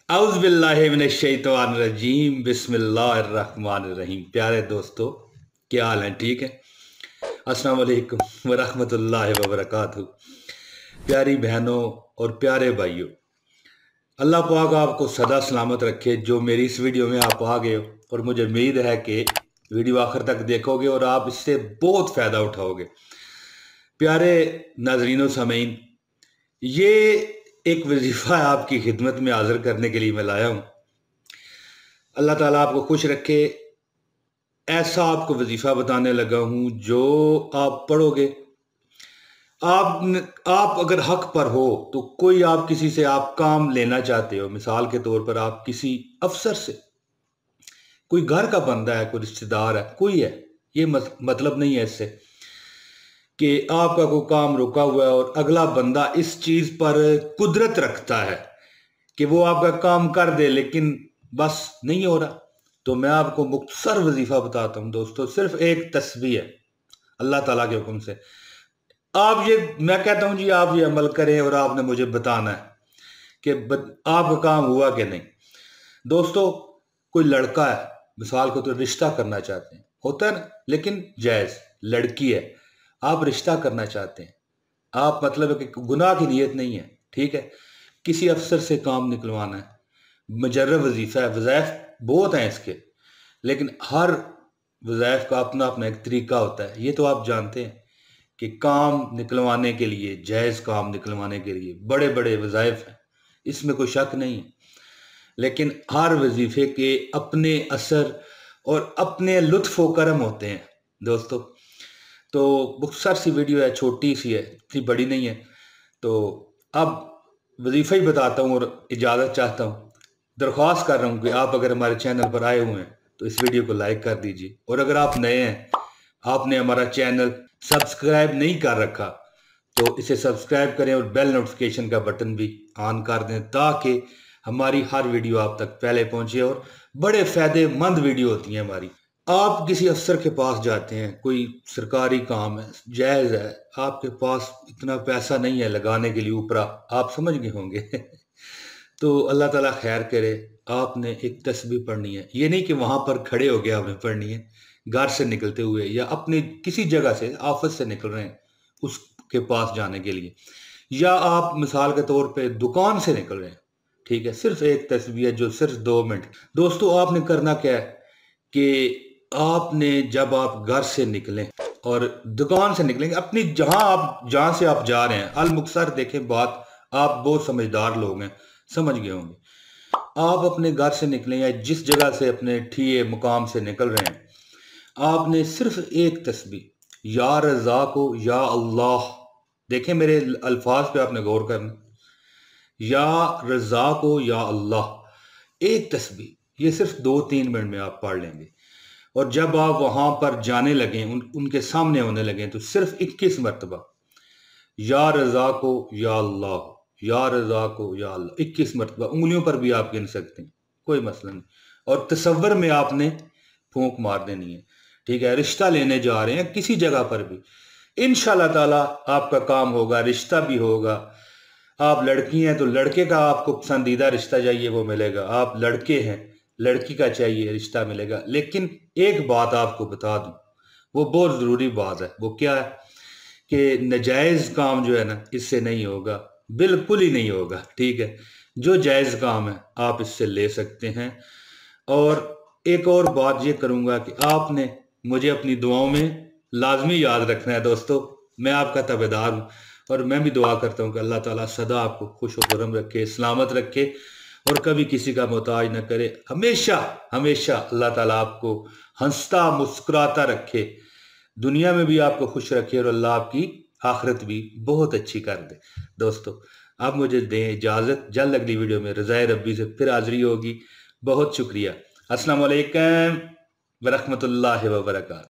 औज़ बिल्लाहि मिनश शैतानिर रजीम बिस्मिल्लाहिर रहमानिर रहीम। प्यारे दोस्तों, क्या हाल है? ठीक है। अस्सलाम वालेकुम व रहमतुल्लाहि व बरकातहू। प्यारी बहनों और प्यारे भाइयों, अल्लाह पाक आपको सदा सलामत रखे। जो मेरी इस वीडियो में आप आ गए हो, और मुझे उम्मीद है कि वीडियो आखिर तक देखोगे और आप इससे बहुत फ़ायदा उठाओगे। प्यारे नाज़रीन व सामीन, ये एक वजीफ़ा आपकी खिदमत में हाज़िर करने के लिए मैं लाया हूँ। अल्लाह ताला आपको खुश रखे। ऐसा आपको वजीफ़ा बताने लगा हूँ जो आप पढ़ोगे, आप अगर हक पर हो तो कोई आप किसी से आप काम लेना चाहते हो, मिसाल के तौर पर आप किसी अफसर से, कोई घर का बंदा है, कोई रिश्तेदार है, कोई है, ये मतलब नहीं है इससे कि आपका कोई काम रुका हुआ है और अगला बंदा इस चीज़ पर कुदरत रखता है कि वो आपका काम कर दे, लेकिन बस नहीं हो रहा। तो मैं आपको मुख्तसर वजीफा बताता हूँ दोस्तों, सिर्फ एक तस्बीह है अल्लाह ताला के हुक्म से। मैं कहता हूँ जी, आप ये अमल करें और आपने मुझे बताना है कि आपका काम हुआ कि नहीं। दोस्तों, कोई लड़का है, मिसाल को तो रिश्ता करना चाहते हैं, होता है ना, लेकिन जायज़ लड़की है, आप रिश्ता करना चाहते हैं, आप मतलब है कि गुनाह की नीयत नहीं है, ठीक है, किसी अफसर से काम निकलवाना है, मुजर्रब वजीफा है। वज़ाइफ बहुत हैं इसके, लेकिन हर वज़ाइफ का अपना अपना एक तरीका होता है। ये तो आप जानते हैं कि काम निकलवाने के लिए, जायज़ काम निकलवाने के लिए बड़े बड़े वज़ाइफ हैं, इसमें कोई शक नहीं है, लेकिन हर वजीफे के अपने असर और अपने लुत्फ़ व करम होते हैं दोस्तों। तो मुख्तसर सी वीडियो है, छोटी सी है, इतनी बड़ी नहीं है। तो अब वजीफ़ा ही बताता हूँ और इजाज़त चाहता हूँ। दरख्वास्त कर रहा हूँ कि आप अगर हमारे चैनल पर आए हुए हैं तो इस वीडियो को लाइक कर दीजिए, और अगर आप नए हैं, आपने हमारा चैनल सब्सक्राइब नहीं कर रखा, तो इसे सब्सक्राइब करें और बेल नोटिफिकेशन का बटन भी ऑन कर दें, ताकि हमारी हर वीडियो आप तक पहले पहुंचे। और बड़े फ़ायदेमंद वीडियो होती हैं हमारी। आप किसी अफसर के पास जाते हैं, कोई सरकारी काम है, जायज़ है, आपके पास इतना पैसा नहीं है लगाने के लिए ऊपरा, आप समझ गए होंगे तो अल्लाह ताला खैर करे। आपने एक तस्बीह पढ़नी है, ये नहीं कि वहां पर खड़े हो गए आपने पढ़नी है, घर से निकलते हुए या अपनी किसी जगह से, ऑफिस से निकल रहे हैं उसके पास जाने के लिए, या आप मिसाल के तौर पे दुकान से निकल रहे हैं, ठीक है, सिर्फ एक तस्बीह है जो सिर्फ 2 मिनट। दोस्तों, आपने करना क्या है कि आपने, जब आप घर से निकलें और दुकान से निकलेंगे, अपनी जहां से आप जा रहे हैं, अल मुक्सर देखें बात, आप बहुत समझदार लोग हैं, समझ गए होंगे। आप अपने घर से निकलें या जिस जगह से अपने ठिए मुकाम से निकल रहे हैं, आपने सिर्फ एक तस्बीह, या रज़ा को या अल्लाह, देखें मेरे अल्फाज पे आपने गौर करना, या रज़ा को या अल्लाह, एक तस्बीह, ये सिर्फ 2-3 मिनट में आप पढ़ लेंगे। और जब आप वहां पर जाने लगे, उनके सामने होने लगे, तो सिर्फ 21 मरतबा या रज़ा को या अल्लाह, या रज़ा को या अल्लाह, 21 मरतबा। उंगलियों पर भी आप गिन सकते हैं, कोई मसला नहीं। और तसव्वुर में आपने फूंक मार देनी है, ठीक है। रिश्ता लेने जा रहे हैं किसी जगह पर भी, इंशाल्लाह ताला आपका काम होगा, रिश्ता भी होगा। आप लड़की हैं तो लड़के का आपको पसंदीदा रिश्ता चाहिए, वो मिलेगा। आप लड़के हैं, लड़की का चाहिए, रिश्ता मिलेगा। लेकिन एक बात आपको बता दूं, वो बहुत ज़रूरी बात है। वो क्या है कि नजायज़ काम जो है ना, इससे नहीं होगा, बिल्कुल ही नहीं होगा, ठीक है। जो जायज़ काम है आप इससे ले सकते हैं। और एक और बात ये करूंगा कि आपने मुझे अपनी दुआओं में लाजमी याद रखना है दोस्तों। मैं आपका तबेदार हूँ, और मैं भी दुआ करता हूँ कि अल्लाह ताला सदा आपको खुश व खुर्रम रखे, सलामत रखे, और कभी किसी का मोहताज न करे। हमेशा हमेशा अल्लाह ताला आपको हंसता मुस्कुराता रखे, दुनिया में भी आपको खुश रखे, और अल्लाह आपकी आखिरत भी बहुत अच्छी कर दे। दोस्तों, आप मुझे दें इजाज़त, जल्द अगली वीडियो में रज़ाए रब्बी से फिर हाज़िरी होगी। बहुत शुक्रिया। अस्सलाम वालेकुम व रहमतुल्लाहि व बरकातहू।